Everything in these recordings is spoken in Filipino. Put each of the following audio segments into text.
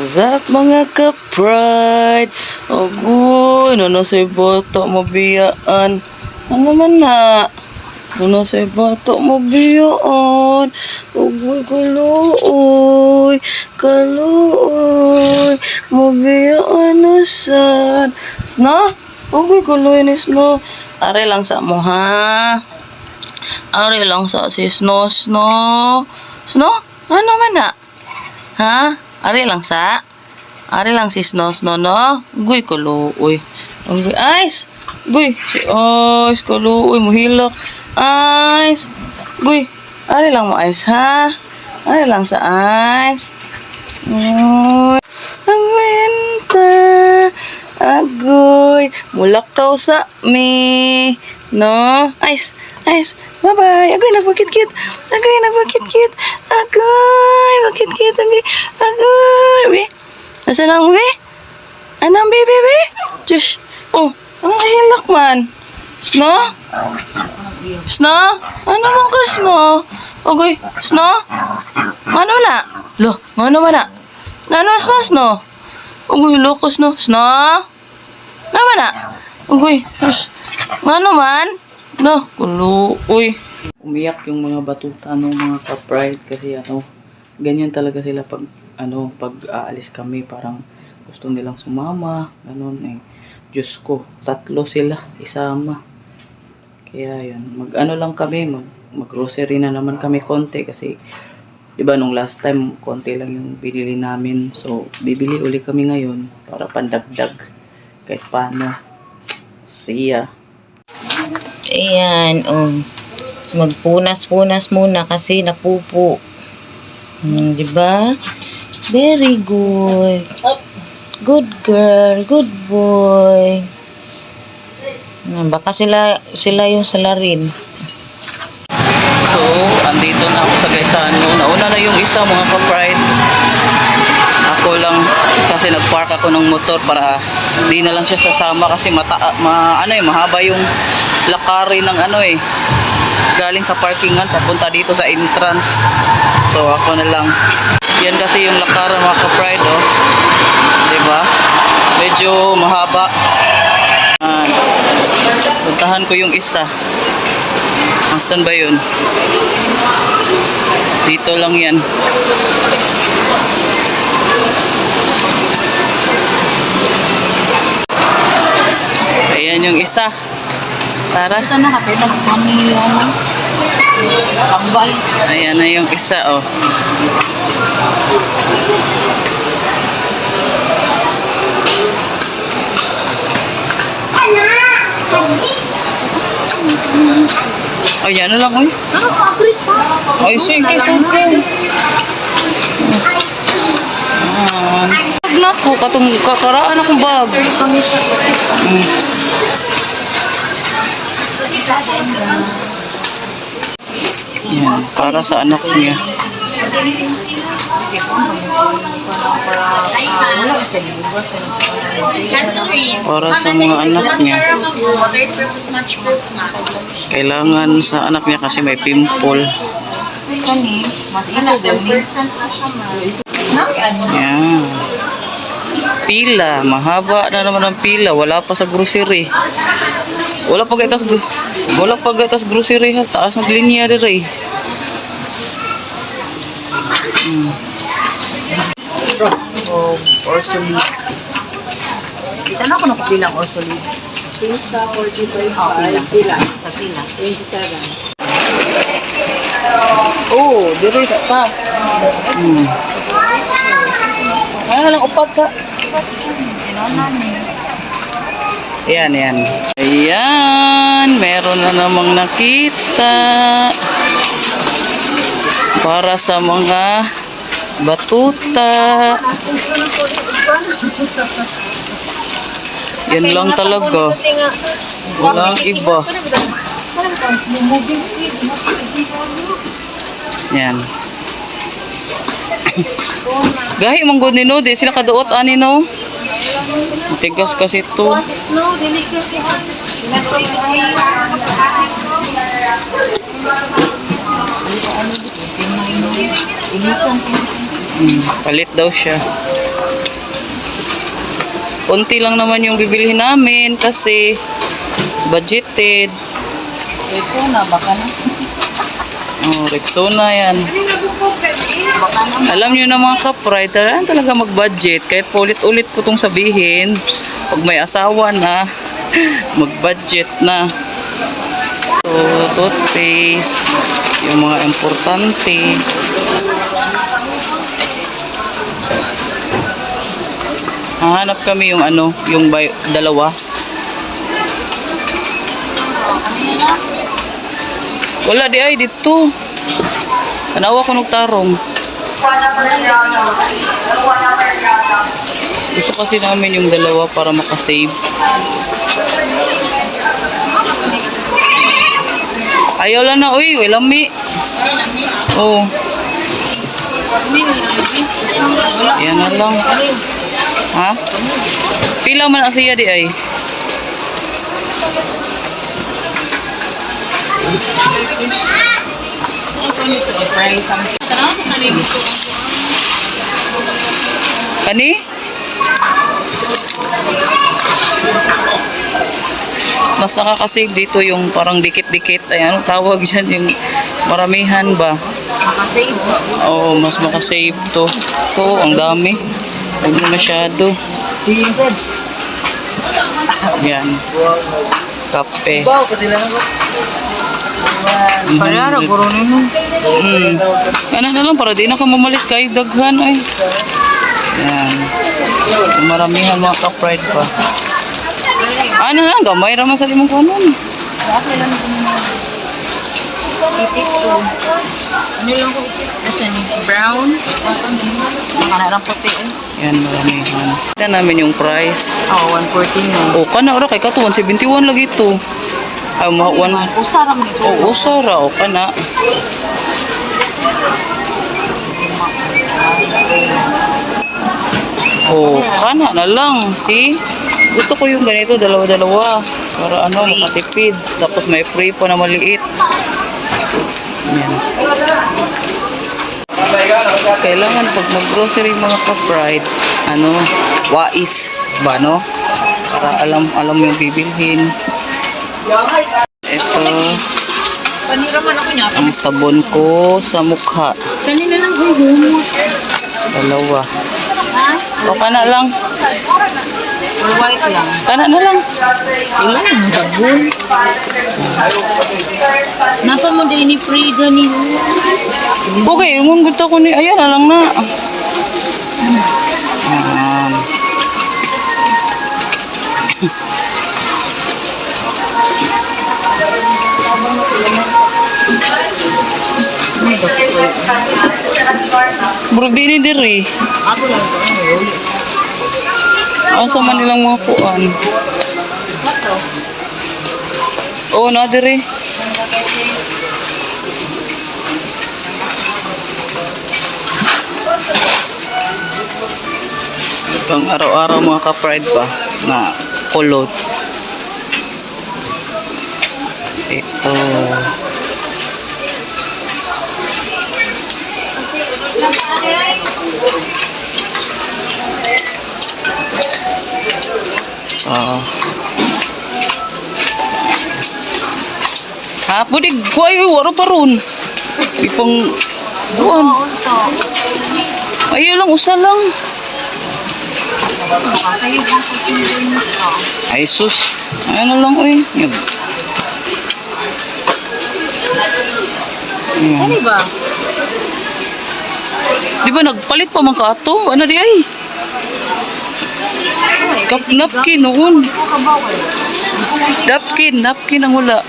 What's up mga ka-pride? Agoy, nanasay bata mabiyaan. Ano man na? Nanasay bata mabiyaan. Agoy, kaluoy. Kaluoy. Mabiyaan na sad. Sna? Agoy, kaluoy ni Sna. Are lang sa mo ha? Are lang sa si Sno. Sno? Ano man na? Ha? Ari lang si Sno no. Guy kaluoy. Guy ice. Guy si ice kaluoy mohilak. Ice. Guy. Ari lang mo ice ha. Ari lang sa ice. Oy. Ang winter. Agoy. Mulakaw sa me. No. Ice. Bye-bye. Agoy, nagbakit-kit. Agoy, bakit-kit. Agoy. Asa na ang be? Anong be? Diyos. Oh, ang hilak man. Sno? Ano mong ka, Sno? Agoy, Sno? Ano na? Lo, ano man na? Ano, Sno? Agoy, loko, Sno? Ano man na? Agoy, ano man? No, uy. Umiyak yung mga batuta ng mga ka-pride kasi ganyan talaga sila pag aalis kami, parang gusto nilang sumama, ganun eh. Diyos ko, 3 sila isama. Kaya yun, lang kami, mag-grocery na naman kami konti kasi 'di ba nung last time konti lang yung binili namin. So, bibili uli kami ngayon para pandagdag kahit paano. See ya. Ayan, magpunas-punas muna kasi napupo. Diba? Very good. Good girl, good boy. Baka sila yung salarin. So, andito na ako sa Gaisano. Nauna na yung isa mga ka-pride. Ako lang kasi nagpark ako ng motor para di na lang siya sasama kasi mahaba yung lakari ng galing sa parkingan papunta dito sa entrance. So ako na lang. Yan kasi yung lakaran mga ka-pride, oh. 'Di ba? Medyo mahaba. Puntahan ko yung isa. Asan ba 'yun? Dito lang 'yan. Ayan yung isa. Tara. Ito na kapitan kami kambal. Ayan na yung isa, oh. Ayan na lang, oy. Ay, sige. Naku, katong kakaraan akong bag. Yan, para sa anak niya. Para sa mga anak niya. Kailangan sa anak niya kasi may pimple. Yan. Pila, mahaba na naman ang pila. Wala pa sa grocery. Wala pa gatas grocery ha. Taas ng linya dire. Orsolid. Kita na ako nakupilang orsolid. Pinsta 45. Pila. Sa pila. 27. Oh, dire pa. Ano lang upat sa. Ayan. Ayan, meron na namang nakita. Para sa mga batuta. Yan lang talaga. Walang iba. Yan. Gahi mong good nino, di sila kaduot ani no. Tigas kasi to. Palit daw siya. Konti lang naman yung bibilihin namin kasi budgeted. Rexona, baka na. Oh, Rexona yan. Baka na. Alam niyo na mga ka-pride, talaga mag-budget. Kahit paulit-ulit ko itong sabihin, pag may asawa na, mag-budget na. So, toothpaste, yung mga importante. Hahanap kami yung ano, yung dalawa. Wala di ay dito. Tanawa ko ng tarong. Gusto kasi namin yung dalawa para makasave. Ayaw lang na, uy, lami. Oo. Yan na lang. Ha? Pila man ang siya di ay. Kani? Mas nakakasave dito yung parang dikit-dikit. Ayan, tawag dyan yung maramihan ba? Makasave. Oo, mas makasave to. Oo, ang dami. Huwag na masyado. Yan. Kape. Palara, puro nino. Ano na lang, para di na ka mamalit kay daghan ay. Yan. Maramihan mga ka-pride pa. Ano na, gamay raman sa limang kanon. Itik ko. Ano lang ko itik? Asa ni? Brown? Makalarang puti eh. Yan, maramihan. Tignan namin yung price. Oh, 114 na. O, kana ora kay kato, 171 lagi ito. Ay, Usara mo ito. Oo, sara. O, kana. O, kana na lang. See? Gusto ko yung ganito, dalawa-dalawa. Para ano, makatipid. Tapos may free pa na maliit. Yan. Kailangan pag mag-grocery mga ka-pride, ano, wais ba, no? Para alam mo yung bibilhin. Ito, Panira man ako niya. ang sabon ko sa mukha. Kanina lang ko humot. Dalawa. O, kana lang. Or white lang. Kana na lang. Ilan ang sabon? Napa mo din ni free gani. Okay, yung gusto ko ni, ayan na lang na. Ayan. Bro, dini diri. Ako lang ko ano yun. Asa man nilang mga kuan. Oo, na diri. Pang araw-araw mga ka-pride pa na kulot. Ito. Ha, pwede kuhay, waro pa ron. Ipang duan. Ayaw lang, usa lang. Kayo ba sa pinto? Ay sus, ano lang uy. Ano ba? Di ba nagpalit pa man ka ato? Ano di ay? Napkin noon. Napkin ang wala.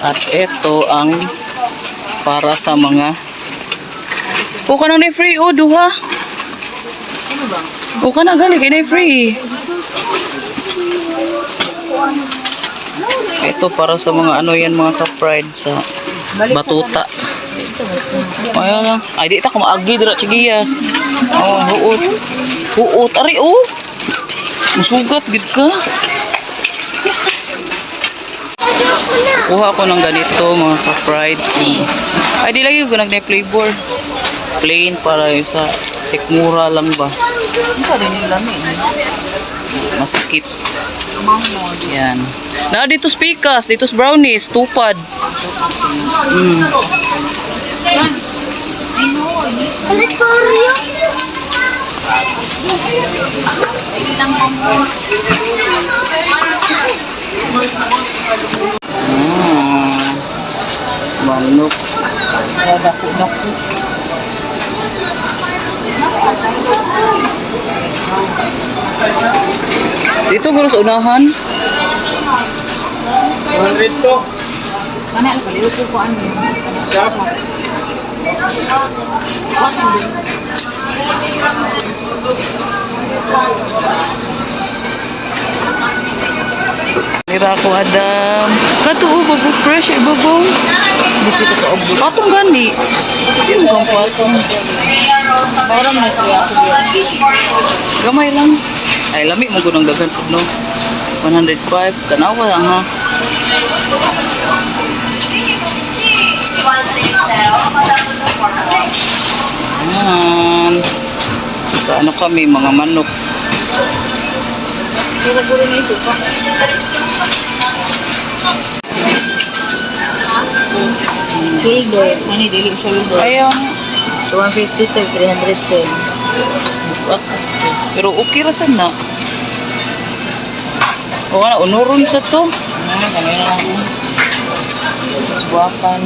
At ito ang para sa mga o ka na free o duha. Ano ba? O ka na gali kay na free. Ito para sa mga ano yan mga ka-pride sa batuta. Ayan lang. Ay di ta ko maagi dira chigiya. Oh, huot. Huot ari oh. Musugat gid ka. Kuha ako ng ganito mga ka-fried. Ay, di lagi ko nag-flavor. Plain para sa sikmura lang ba. Hindi pa rin yung lamig. Masakit. Mamon. Yan. Na dito pikas, dito brownies, tupad. I know. Ulit ko rin. Ilang mamon. Manok. Dako-dako. Dito guro sa unahan. 100 to. Mana ang paliw ko ano yun? Shop. Nira ako Adam. Katuo bago fresh ibabaw. Hindi kita sa oblo. Patong gani. Hindi mo kang patong. Parang may kuya ako dito. Gamay lang. Ay lami mo gunang daghan pud no. 105 tanawa lang ha. Ayan. Sa ano kami mga manok. Kaya guro na ito pa. Shoulder. Ano dili shoulder? Ayun. 250 to 310. What? Pero okay ra sad na. O wala unuron sa to. Kanina lang. Buwapan.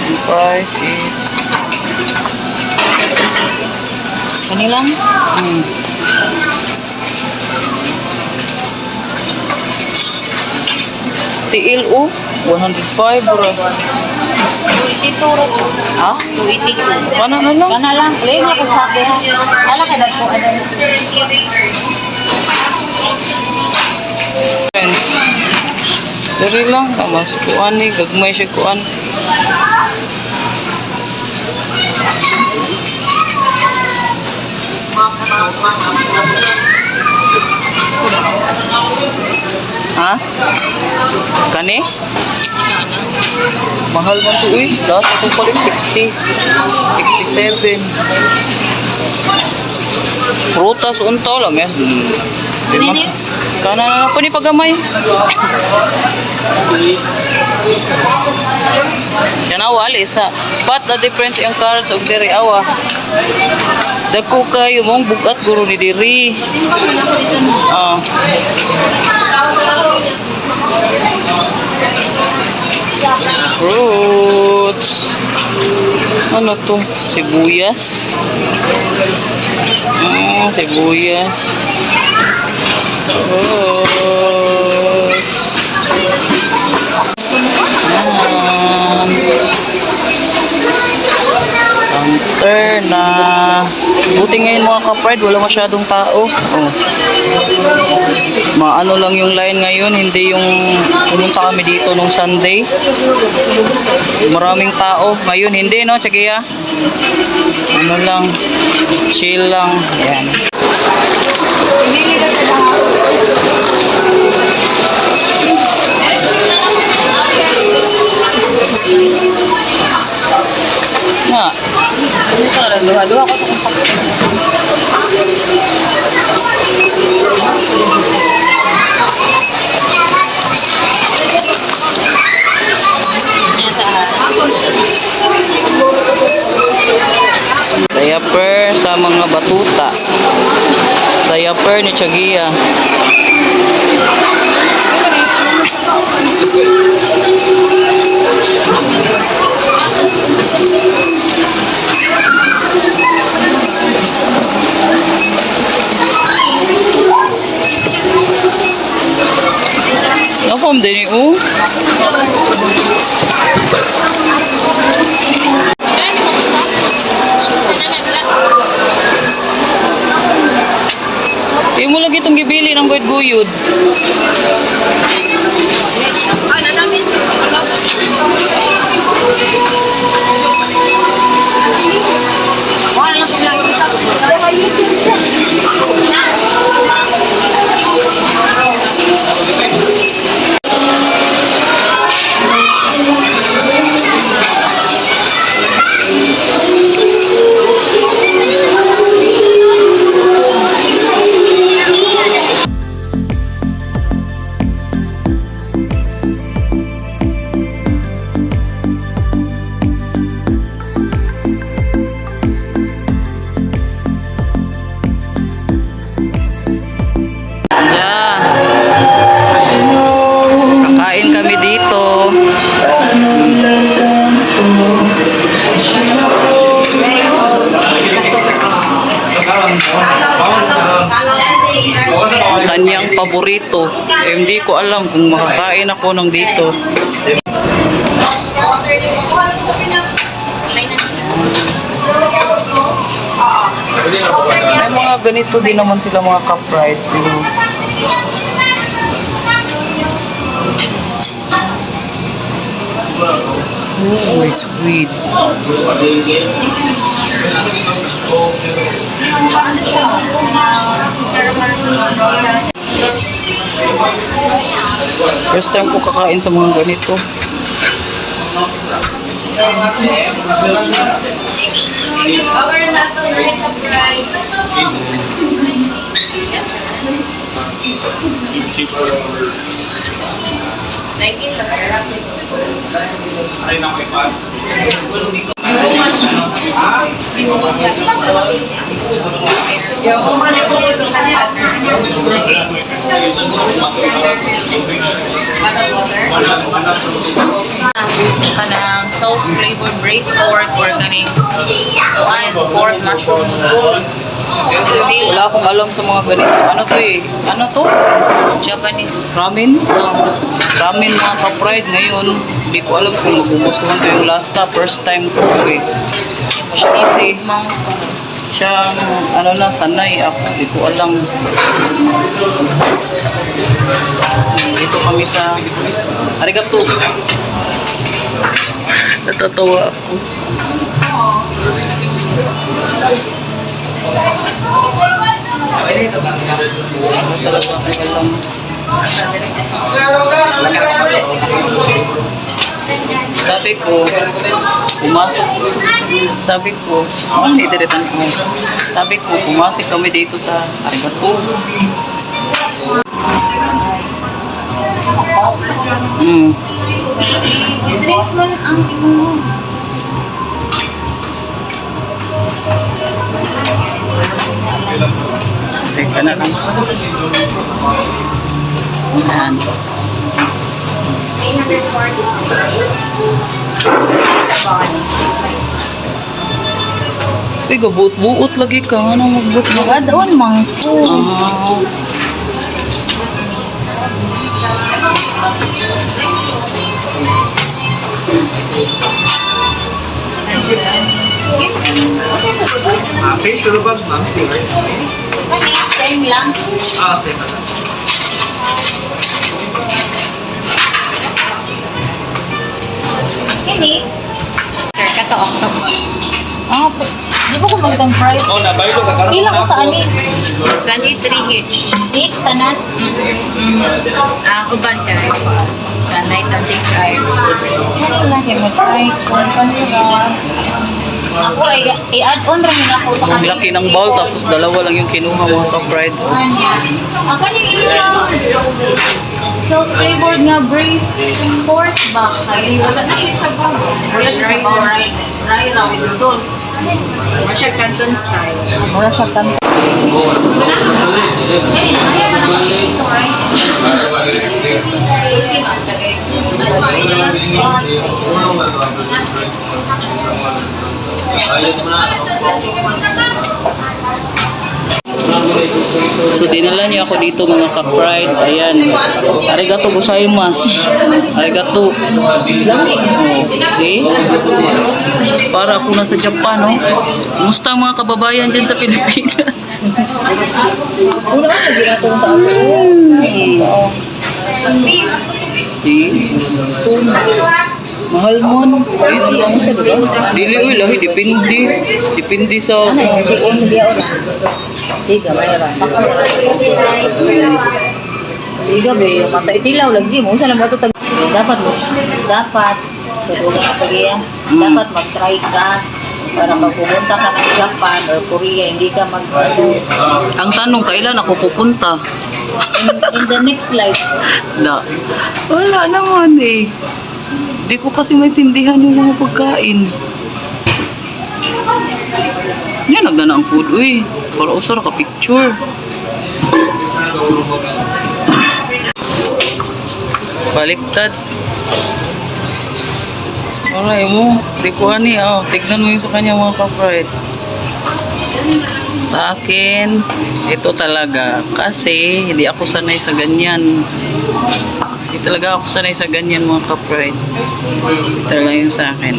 The price is Kanilang? TLO 105 bro. 282 ro. Ha? 282. Pana na lang. Kana lang. Lain ako sabi ha. Ala ka dagko ano. Friends. Dari lang mas kuan ni gagmay siya kuan. Ha? Kani? Mahal man to uy. Lahat ito palit 60. 67. Prutas unta lang eh. Kana na pa ni pagamay. Yan wali sa spot the difference yung cards og diri awa. Dagko kayo mong bugat guro ni diri. Ah. Fruits. Ano to? Sibuyas. Sibuyas. Fruits. Counter na. Buti ngayon mga ka-pride, wala masyadong tao. Oh. Maano lang yung line ngayon, hindi yung pumunta kami dito nung Sunday. Maraming tao. Ngayon hindi no, Tsagiya? Ano lang, chill lang. Yan. Nga. Duha-duha ko itong diaper sa mga batuta. Diaper ni Tsagiya. Nakom din oh. Di mo lagi itong gibili ng guyod-guyod. Ay, nanamis. Wala lang sila yung isa. paborito. Hindi ko alam kung makakain ako ng dito. May mga ganito din naman sila mga ka-fried. Pero oh, may squid. First time ko kakain sa mga ganito. Kanang sauce flavored braised pork or kaning pork mushroom noodle. Wala akong alam sa mga ganito. Ano to eh? Ano to? Japanese. Ramen? Ramen mga ka-fried ngayon. Hindi ko alam kung magugustuhan ko yung lasta. First time ko eh. Kasi siyang ano na sanay ako. Hindi ko alam. Dito kami sa arigato. Natatawa ako. Talaga ako alam. Sabi ko, pumasok kami dito sa arigato. Drinks man ang Kasi ka na lang. Ayan. Uy, gabuot-buot lagi ka. Ano magbuot mo? Doon mang po. Fish, ano ba? Ma'am, sir? Same lang. Same na. Kini. Sir, kato octopus. Di ba kung magdang fry? Nabayo ko kakaroon. Pila ko sa ani? 23 each. Each, tanan? Ang uban ka. Kanay 25. Ano lang kayo mag-try? Ako ay i-add on rin ako sa Ang laki ng bowl, tapos dalawa lang yung kinuha mga ka-fried. Ako ni ilang sauce flavored nga braised pork ba? Wala na siya sa bag. Wala siya sa bag. Rice with noodle. Wala siya Canton style. Wala siya Canton. So, dinala niya ako dito mga ka-fried. Ayan. Arigato gozaimasu. Arigato. See? Para ako nasa Japan, no? Kumusta ang mga kababayan dyan sa Pilipinas? See? Mahal mo. Dili, uy, lahi. Depende sa... Tiga, mayroon. Tiga, be. Mata itilaw lagi mo. Saan mo ito dapat. So, huwag ka pag-iya. Dapat mag-try ka para pag pumunta ka ng Japan or Korea, hindi ka Ang tanong, kailan ako pupunta? in the next life. Wala naman eh. Hindi ko kasi maintindihan yung mga pagkain. Yan, nagdana ang food. Uy, para usara ka picture. Baliktad. Alay mo. Di ko ani. Tignan mo yung sa kanya mga ka-fried. Sa akin, ito talaga. Kasi, hindi ako sanay sa ganyan. Hindi talaga ako sanay sa ganyan mga ka-pride. Ito lang yung sa akin.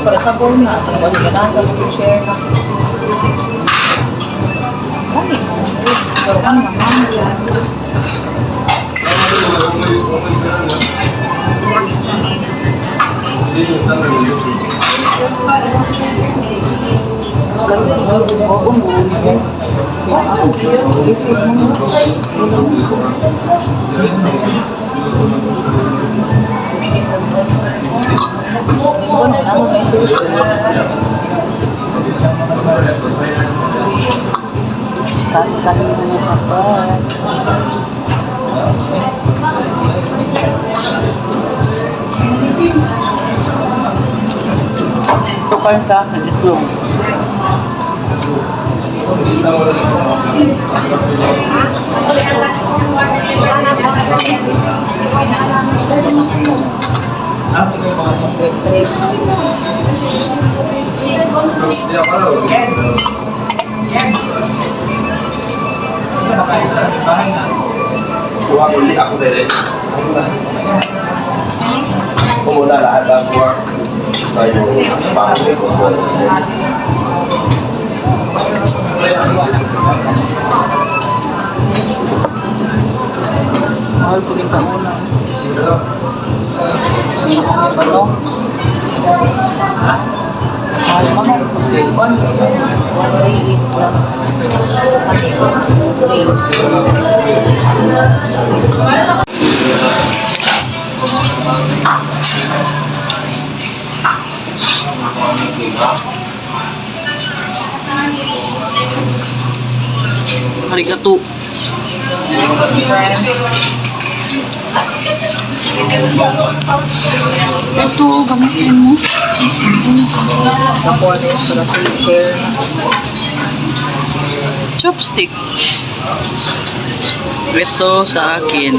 Para sa phone na. Kasi ganaan ka share na. Pero kan Ito pa sa akin, islog. Kuha ko hindi ako din. Kumuna lahat ng work tayo pangulit ko. mahal po rin ka muna. Mahal mo na. 138 plus. Arigato. Ito, gamitin mo. Nakuha na yung para share na. Chopstick. Ito sa akin.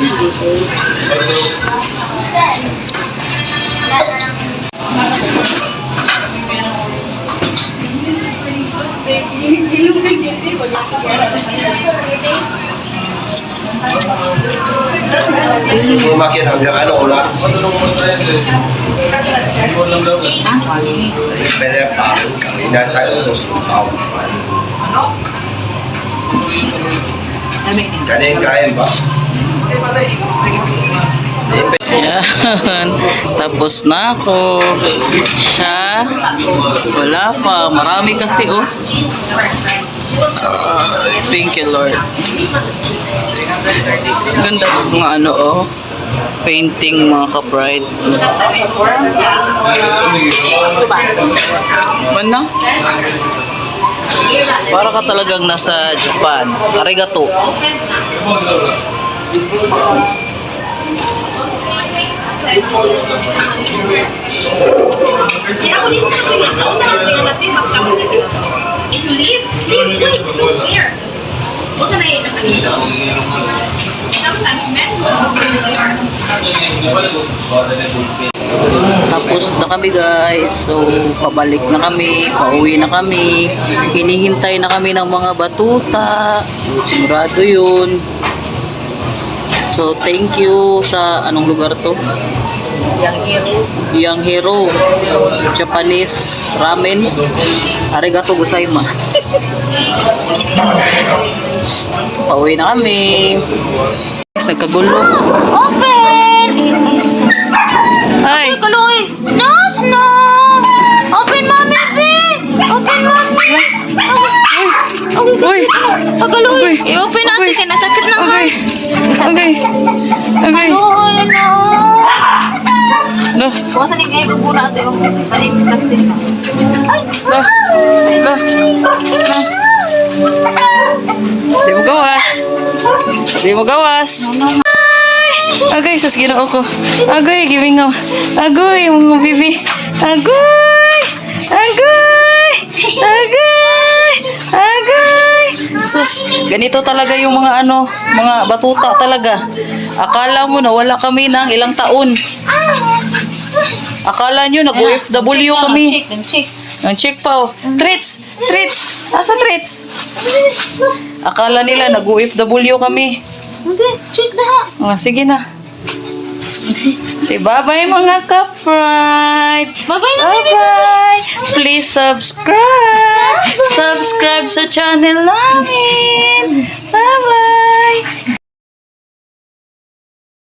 Sumakin hanggang ano ko na. Pwede pa kami nasa ito sa kanin kain ba? Ayan. Tapos na ako. Siya. Wala pa. Marami kasi oh. Thank you Lord. Ganda mga ano oh. Painting mga ka-pride. Mana? Para ka talagang nasa Japan. Arigato. Ako di ko siya pilit sa una ang pinanatin, magkamo na ito. If you leave here. O siya na yun na kanito. Sometimes men will open the door. Tapos na kami guys. So, pabalik na kami. Pauwi na kami. Hinihintay na kami ng mga batuta. Sigurado yun. So, thank you sa anong lugar to? Yang Hero. Japanese ramen. Arigato gozaimasu. Pauwi na kami. Nagkagulo. Open! Ay! Kaloy! No, no! Open, mommy, babe! Open, mommy! Uy! Kaloy! I-open natin kaya nasakit na nga. Okay. Okay. Okay. Kaloy, no! No. Buwasan yung ego po natin. Panig plastic na. Ay! No. No. No. Di mo gawas. Di mo gawas. Agay, sus ginoo ko. Agay, gimingaw. Agay, mga bibi. Agay! Agay! Agay! Agay! Sus, ganito talaga yung mga mga batuta talaga. Akala mo na wala kami ng ilang taon. Akala nyo nag-OFW kami. Check. Ang check pa oh. Treats! Treats! Asa treats? Akala nila nag-OFW kami. Hindi, check na ha. Oh, sige na. Say bye-bye mga ka-pride. Bye-bye na. Bye-bye! Please subscribe! Subscribe sa channel namin! Bye-bye!